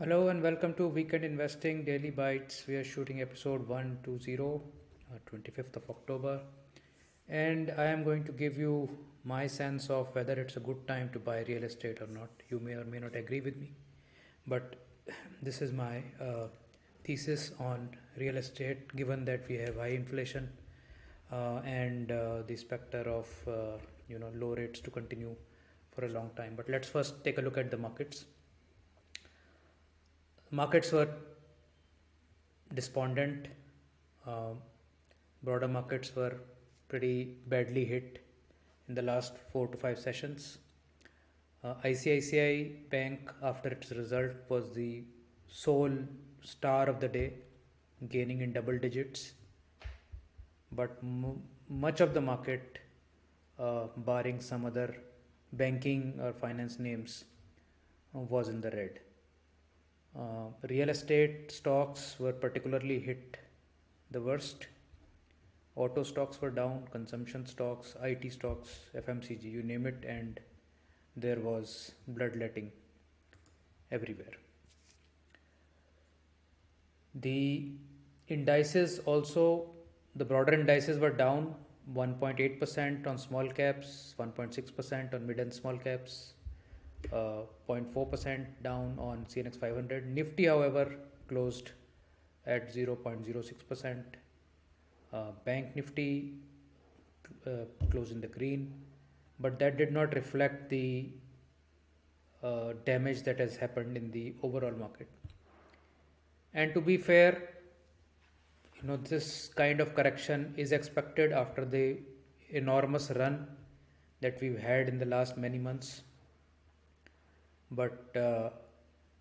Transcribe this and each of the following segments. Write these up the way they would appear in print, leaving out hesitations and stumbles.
Hello and welcome to Weekend Investing Daily Bites. We are shooting episode 120, 25th of October. And I am going to give you my sense of whether it's a good time to buy real estate or not. You may or may not agree with me, but this is my thesis on real estate given that we have high inflation and the specter of low rates to continue for a long time. But let's first take a look at the markets. Markets were despondent. Uh, Broader markets were pretty badly hit in the last 4 to 5 sessions. ICICI Bank, after its result, was the sole star of the day, gaining in double digits. But much of the market, barring some other banking or finance names, was in the red. Real estate stocks were particularly hit the worst. Auto stocks were down, consumption stocks, IT stocks, FMCG, you name it, and there was bloodletting everywhere. The indices also, the broader indices were down 1.8% on small caps, 1.6% on mid and small caps, 0.4% down on CNX 500. Nifty, however, closed at 0.06%. Bank Nifty closed in the green, but that did not reflect the damage that has happened in the overall market. And to be fair, this kind of correction is expected after the enormous run that we've had in the last many months. But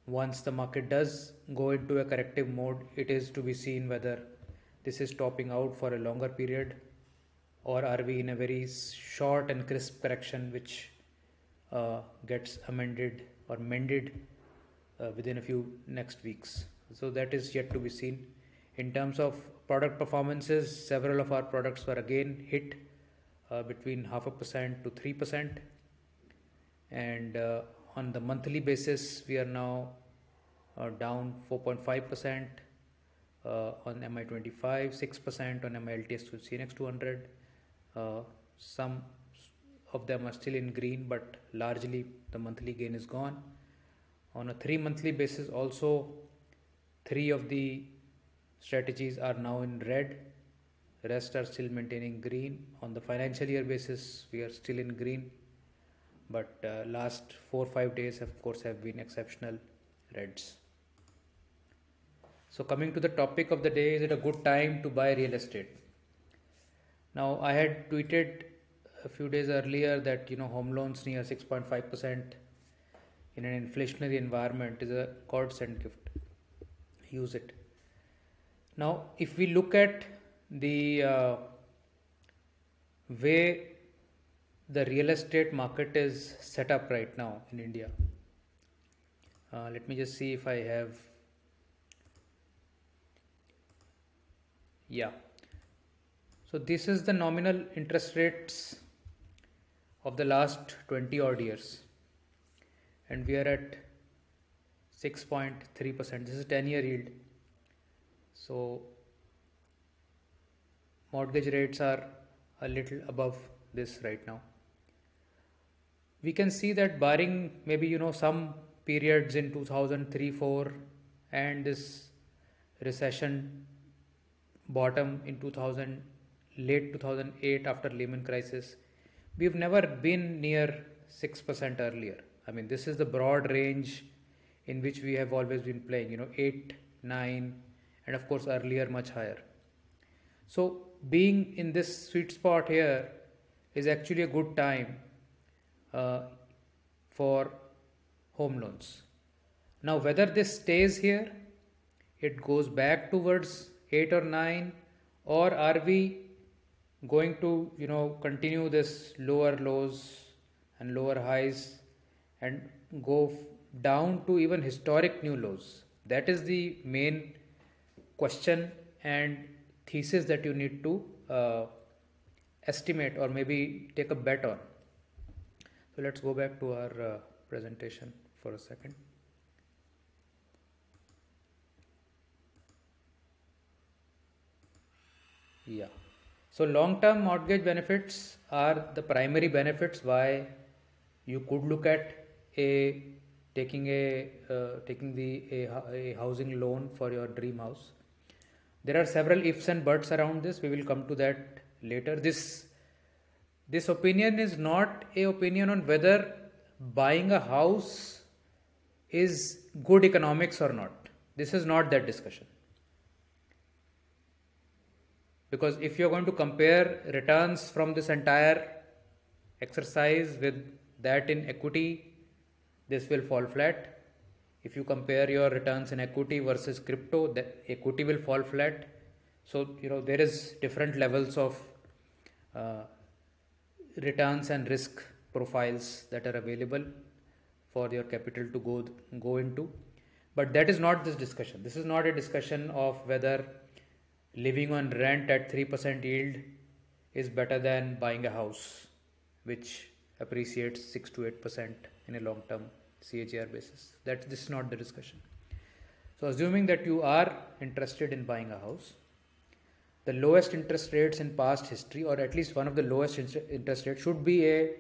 once the market does go into a corrective mode, it is to be seen whether this is topping out for a longer period, or are we in a very short and crisp correction which gets amended or mended within a few next weeks. So that is yet to be seen. In terms of product performances, several of our products were again hit between 0.5% to 3%. And on the monthly basis, we are now down 4.5% on MI25, 6% on MILTS to CNX 200. Some of them are still in green, but largely the monthly gain is gone. On a 3 monthly basis also, 3 of the strategies are now in red. The rest are still maintaining green. On the financial year basis, we are still in green. But last 4-5 days, of course, have been exceptional reds. So coming to the topic of the day, is it a good time to buy real estate? Now, I had tweeted a few days earlier that home loans near 6.5% in an inflationary environment is a godsend gift. Use it. Now, if we look at the way the real estate market is set up right now in India, let me just see if I have. Yeah. So this is the nominal interest rates of the last 20 odd years, and we are at 6.3%. This is 10-year yield. So mortgage rates are a little above this right now. We can see that barring maybe some periods in 2003-4 and this recession bottom in late 2008 after Lehman crisis, we've never been near 6% earlier. I mean, this is the broad range in which we have always been playing, 8, 9, and of course earlier much higher. So being in this sweet spot here is actually a good time for home loans. Now, whether this stays here, it goes back towards 8 or 9, or are we going to continue this lower lows and lower highs and go down to even historic new lows? That is the main question and thesis that you need to estimate or maybe take a bet on. So let's go back to our presentation for a second. Yeah. So long-term mortgage benefits are the primary benefits why you could look at a taking a housing loan for your dream house. There are several ifs and buts around this. We will come to that later. This opinion is not a opinion on whether buying a house is good economics or not. This is not that discussion. Because if you're going to compare returns from this entire exercise with that in equity, this will fall flat. If you compare your returns in equity versus crypto, the equity will fall flat. So, there is different levels of returns and risk profiles that are available for your capital to go into. But that is not this discussion. This is not a discussion of whether living on rent at 3% yield is better than buying a house which appreciates 6 to 8% in a long term CAGR basis. This is not the discussion. So assuming that you are interested in buying a house, the lowest interest rates in past history, or at least one of the lowest interest rates, should be a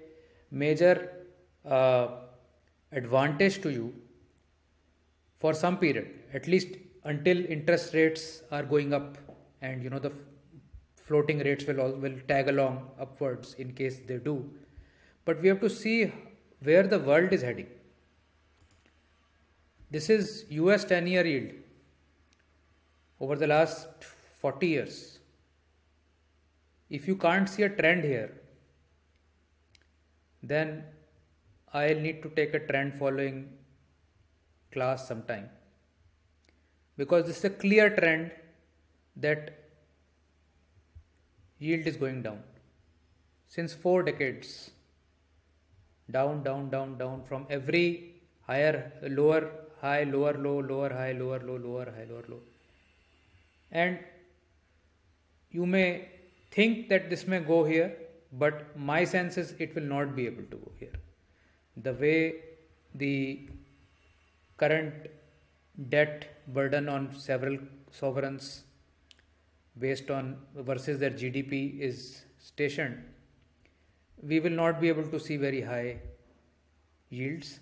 major advantage to you for some period, at least until interest rates are going up, and the floating rates will tag along upwards in case they do. But we have to see where the world is heading. This is US 10-year yield over the last 40 years. If you can't see a trend here, then I'll need to take a trend following class sometime, because this is a clear trend that yield is going down since 4 decades. Down from every lower high, lower low, lower high, lower low, lower high, lower low. And you may think that this may go here, but my sense is it will not be able to go here. The way the current debt burden on several sovereigns based on versus their GDP is stationed, we will not be able to see very high yields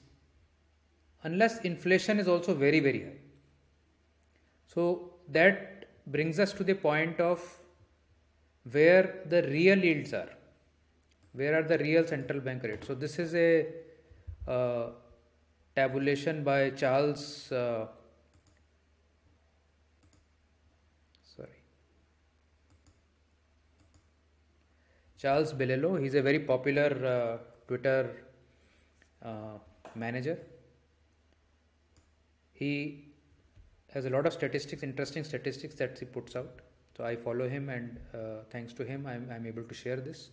unless inflation is also very, very high. So that brings us to the point of where the real yields are. Where are the real central bank rates? So this is a tabulation by Charles Bilello. He's a very popular Twitter manager. He has a lot of statistics, interesting statistics that he puts out. So I follow him, and thanks to him, I'm able to share this.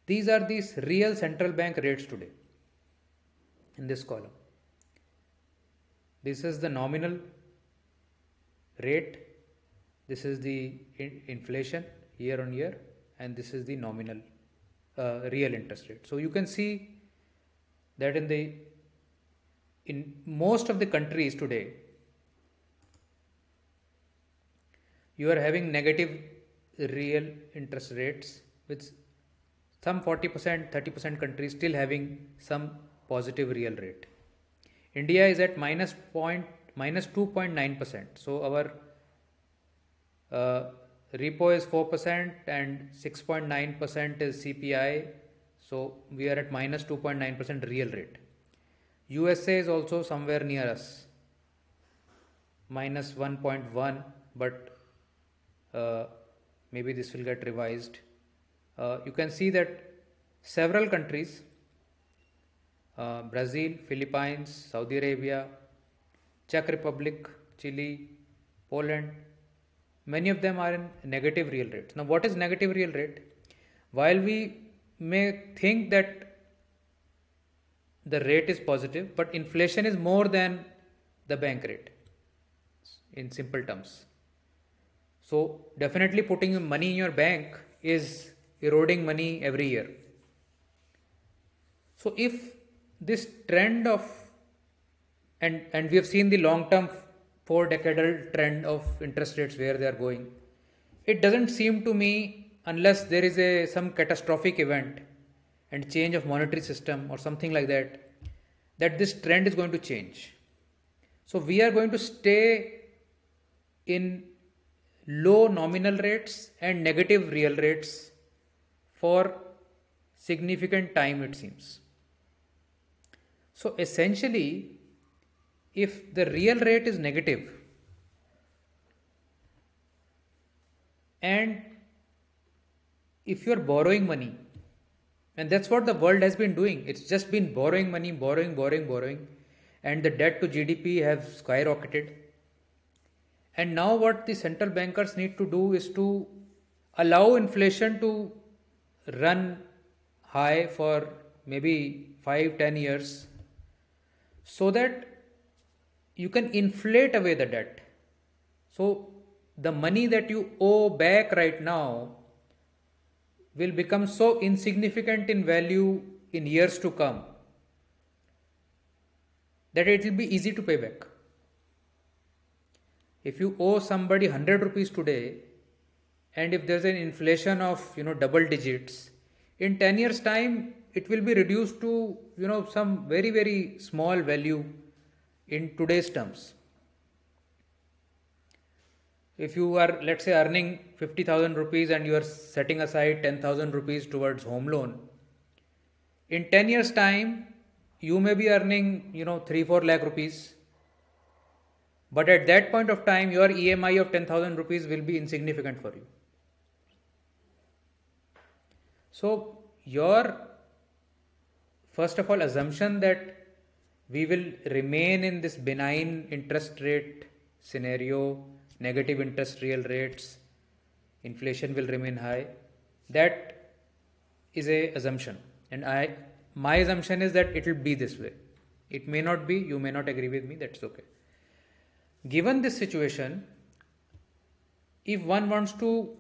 These are these real central bank rates today in this column. This is the nominal rate. This is the inflation year on year, and this is the nominal real interest rate. So you can see that in most of the countries today, you are having negative real interest rates, with some 40%, 30% countries still having some positive real rate. India is at minus 2.9%. So our repo is 4% and 6.9% is CPI. So we are at minus 2.9% real rate. USA is also somewhere near us, minus 1.1, but maybe this will get revised. You can see that several countries, Brazil, Philippines, Saudi Arabia, Czech Republic, Chile, Poland, many of them are in negative real rates. Now, what is negative real rate? While we may think that the rate is positive, but inflation is more than the bank rate in simple terms. So definitely putting money in your bank is eroding money every year. So if this trend of, and we have seen the long term 4-decadal trend of interest rates where they are going, it doesn't seem to me, unless there is a some catastrophic event and change of monetary system or something like that, that this trend is going to change. So we are going to stay in low nominal rates and negative real rates for significant time, it seems. So essentially, if the real rate is negative and if you are borrowing money, and that's what the world has been doing, it's just been borrowing money, borrowing, and the debt to GDP have skyrocketed. And now what the central bankers need to do is to allow inflation to run high for maybe 5-10 years, so that you can inflate away the debt. So the money that you owe back right now will become so insignificant in value in years to come that it will be easy to pay back. If you owe somebody 100 rupees today, and if there's an inflation of double digits, in 10 years time it will be reduced to some very very small value in today's terms. If you are, let's say, earning 50,000 rupees and you are setting aside 10,000 rupees towards home loan, in 10 years time you may be earning 3-4 lakh rupees, but at that point of time your EMI of 10,000 rupees will be insignificant for you. So your, first of all, assumption that we will remain in this benign interest rate scenario, negative interest real rates, inflation will remain high, that is a assumption, and my assumption is that it will be this way. It may not be, you may not agree with me, that's okay. Given this situation, if one wants to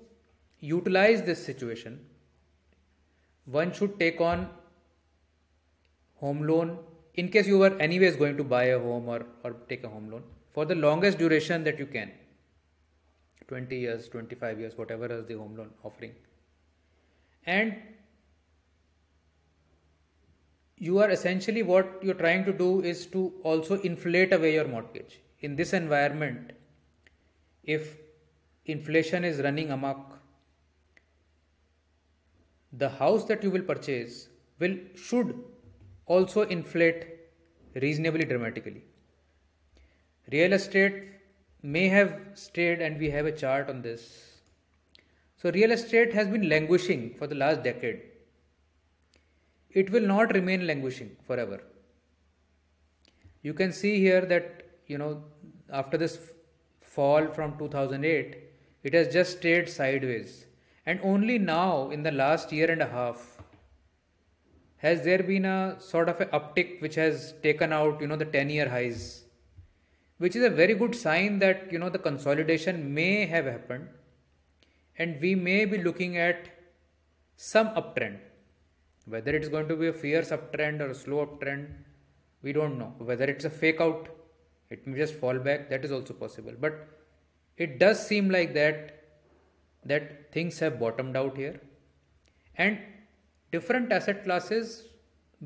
utilize this situation, one should take on home loan in case you were anyways going to buy a home or take a home loan for the longest duration that you can, 20 years, 25 years, whatever is the home loan offering. And you are essentially, what you're trying to do is to also inflate away your mortgage. In this environment, if inflation is running amok, the house that you will purchase should also inflate reasonably dramatically. Real estate may have stayed, and we have a chart on this. So real estate has been languishing for the last decade. It will not remain languishing forever. You can see here that after this fall from 2008, it has just stayed sideways, and only now in the last year and a half has there been a sort of an uptick which has taken out the 10-year highs, which is a very good sign that the consolidation may have happened, and we may be looking at some uptrend. Whether it is going to be a fierce uptrend or a slow uptrend, we don't know. Whether it's a fake out, it may just fall back, that is also possible. But it does seem like that things have bottomed out here, and different asset classes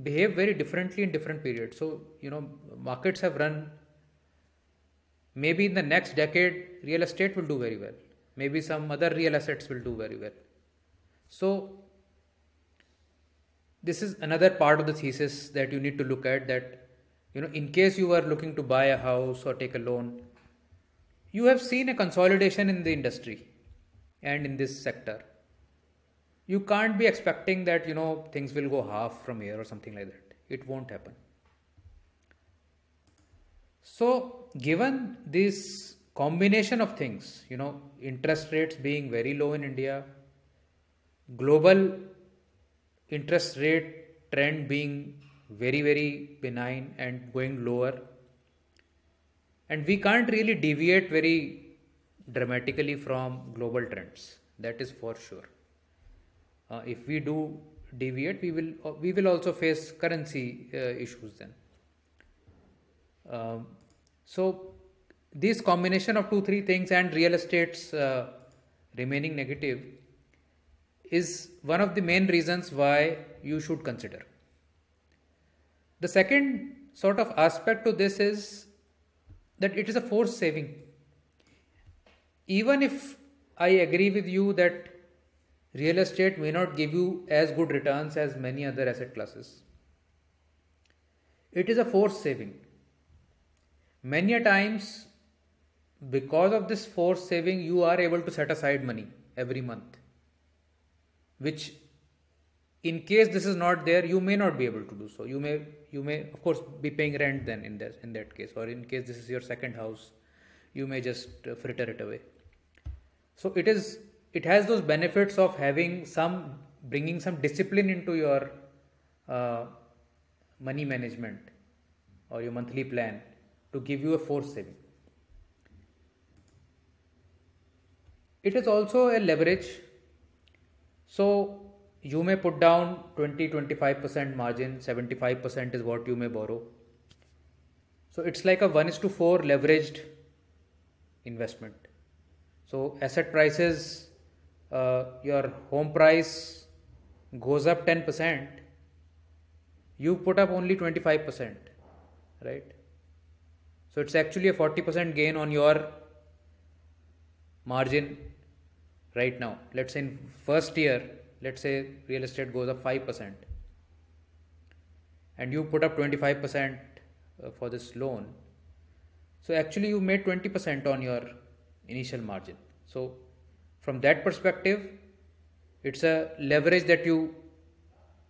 behave very differently in different periods. So markets have run, maybe in the next decade real estate will do very well, maybe some other real assets will do very well. So this is another part of the thesis that you need to look at, that in case you are looking to buy a house or take a loan, you have seen a consolidation in the industry and in this sector. You can't be expecting that things will go half from here or something like that. It won't happen. So given this combination of things, interest rates being very low in India, global interest rate trend being very very benign and going lower, and we can't really deviate very dramatically from global trends, that is for sure. If we do deviate, we will also face currency issues then. So this combination of 2-3 things and real estate's remaining negative is one of the main reasons why you should consider. The second sort of aspect to this is that it is a forced saving. Even if I agree with you that real estate may not give you as good returns as many other asset classes, it is a forced saving. Many a times, because of this forced saving, you are able to set aside money every month, which in case this is not there, you may not be able to do so. You may of course be paying rent then in that case, or in case this is your second house, you may just fritter it away. So it has those benefits of bringing some discipline into your money management or your monthly plan to give you a forced saving. It is also a leverage. So you may put down 20-25% margin, 75% is what you may borrow. So it's like a 1:4 leveraged investment. So asset prices, your home price goes up 10%, you put up only 25%, right? So it's actually a 40% gain on your margin right now. Let's say in first year, let's say real estate goes up 5% and you put up 25% for this loan. So actually you made 20% on your initial margin. So from that perspective, it's a leverage that you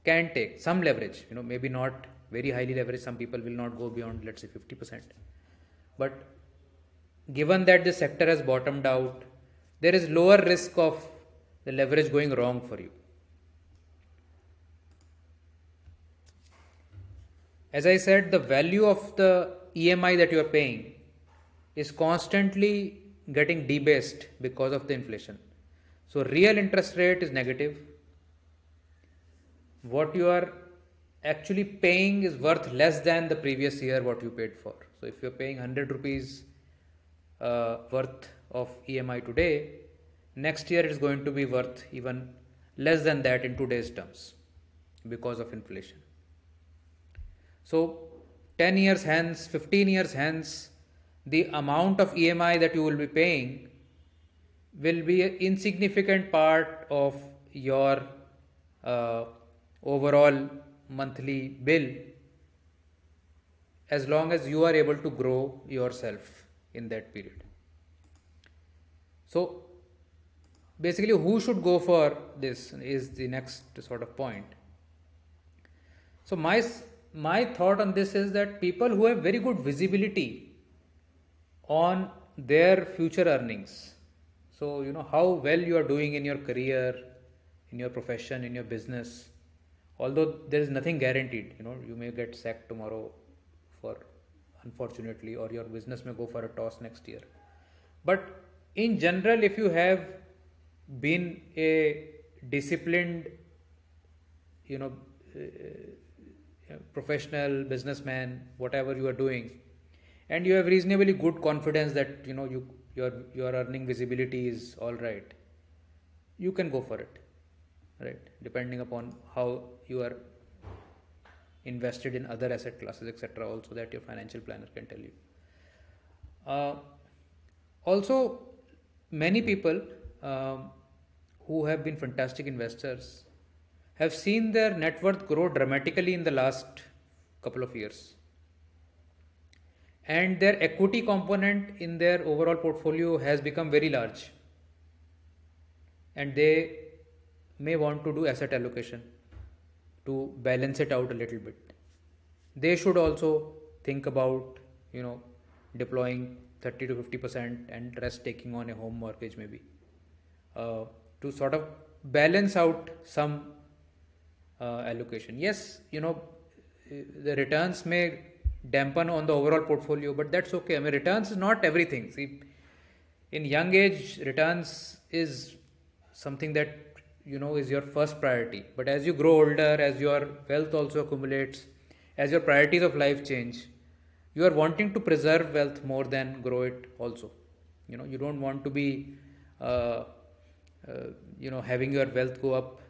can take, some leverage, maybe not very highly leveraged. Some people will not go beyond, let's say 50%. But given that the sector has bottomed out, there is lower risk of the leverage going wrong for you. As I said, the value of the EMI that you are paying is constantly getting debased because of the inflation. So real interest rate is negative. What you are actually paying is worth less than the previous year what you paid for. So if you are paying 100 rupees worth of EMI today, next year it is going to be worth even less than that in today's terms because of inflation. So 10 years hence, 15 years hence, the amount of EMI that you will be paying will be an insignificant part of your overall monthly bill, as long as you are able to grow yourself in that period. So basically, who should go for this is the next sort of point. So my thought on this is that people who have very good visibility on their future earnings, so how well you are doing in your career, in your profession, in your business, although there is nothing guaranteed, you may get sacked tomorrow unfortunately, or your business may go for a toss next year. But in general, if you have been a disciplined, professional businessman, whatever you are doing, and you have reasonably good confidence that your earning visibility is all right, you can go for it, right? Depending upon how you are invested in other asset classes, etc. Also, that your financial planner can tell you. Also, many people who have been fantastic investors have seen their net worth grow dramatically in the last couple of years, and their equity component in their overall portfolio has become very large, and they may want to do asset allocation to balance it out a little bit. They should also think about deploying 30 to 50% and rest taking on a home mortgage maybe, to sort of balance out some allocation. Yes, the returns may dampen on the overall portfolio, but that's okay. I mean, returns is not everything. See, in young age, returns is something that is your first priority. But as you grow older, as your wealth also accumulates, as your priorities of life change, you are wanting to preserve wealth more than grow it also. You don't want to be having your wealth go up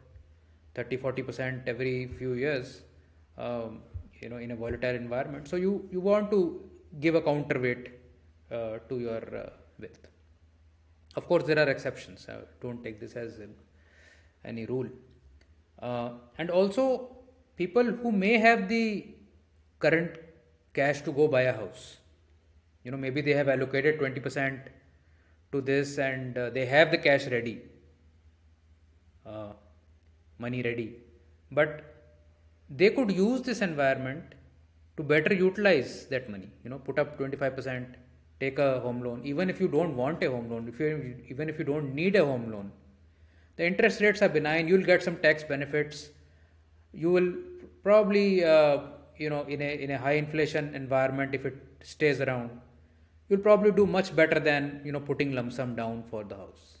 30-40% every few years, in a volatile environment. So you want to give a counterweight to your wealth. Of course, there are exceptions. Don't take this as any rule. And also, people who may have the current cash to go buy a house, maybe they have allocated 20% to this, and they have the cash ready, money ready, but they could use this environment to better utilize that money. Put up 25%, take a home loan. Even if you don't want a home loan, even if you don't need a home loan, the interest rates are benign. You'll get some tax benefits. You will probably, in a high inflation environment, if it stays around, you'll probably do much better than putting lump sum down for the house.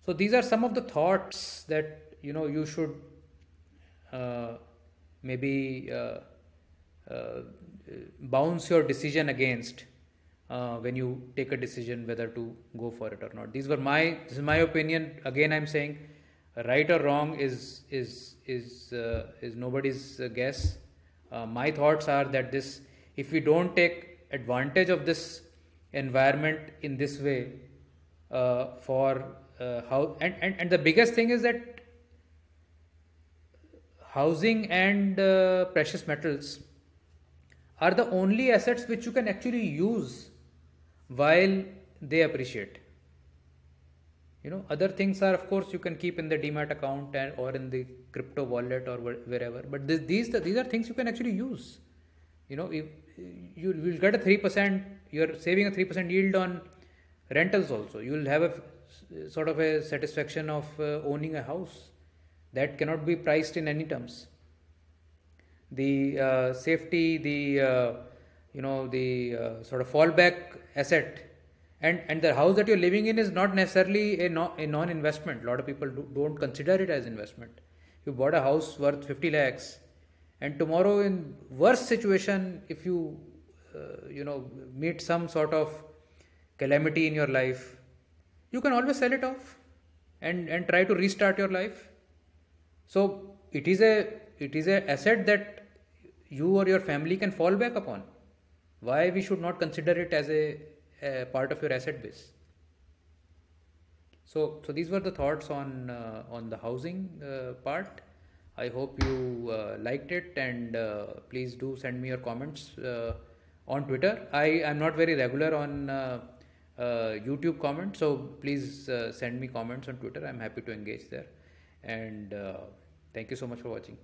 So these are some of the thoughts that you should maybe bounce your decision against when you take a decision whether to go for it or not. This is my opinion. Again, I'm saying right or wrong is nobody's guess. My thoughts are that if we don't take advantage of this environment in this way, for how and the biggest thing is that housing and precious metals are the only assets which you can actually use while they appreciate. Other things are, of course, you can keep in the demat account or in the crypto wallet or wherever. But these are things you can actually use. If you will get a 3%, you're saving a 3% yield on rentals also. You will have a sort of a satisfaction of owning a house that cannot be priced in any terms. The safety, the sort of fallback asset, and the house that you're living in is not necessarily a non-investment. A lot of people don't consider it as investment. You bought a house worth 50 lakhs, and tomorrow, in worst situation, if you meet some sort of calamity in your life, you can always sell it off and try to restart your life. So it is a asset that you or your family can fall back upon. Why we should not consider it as a part of your asset base? So these were the thoughts on the housing part. I hope you liked it, and please do send me your comments on Twitter. I am not very regular on YouTube comments, so please send me comments on Twitter. I'm happy to engage there, and thank you so much for watching.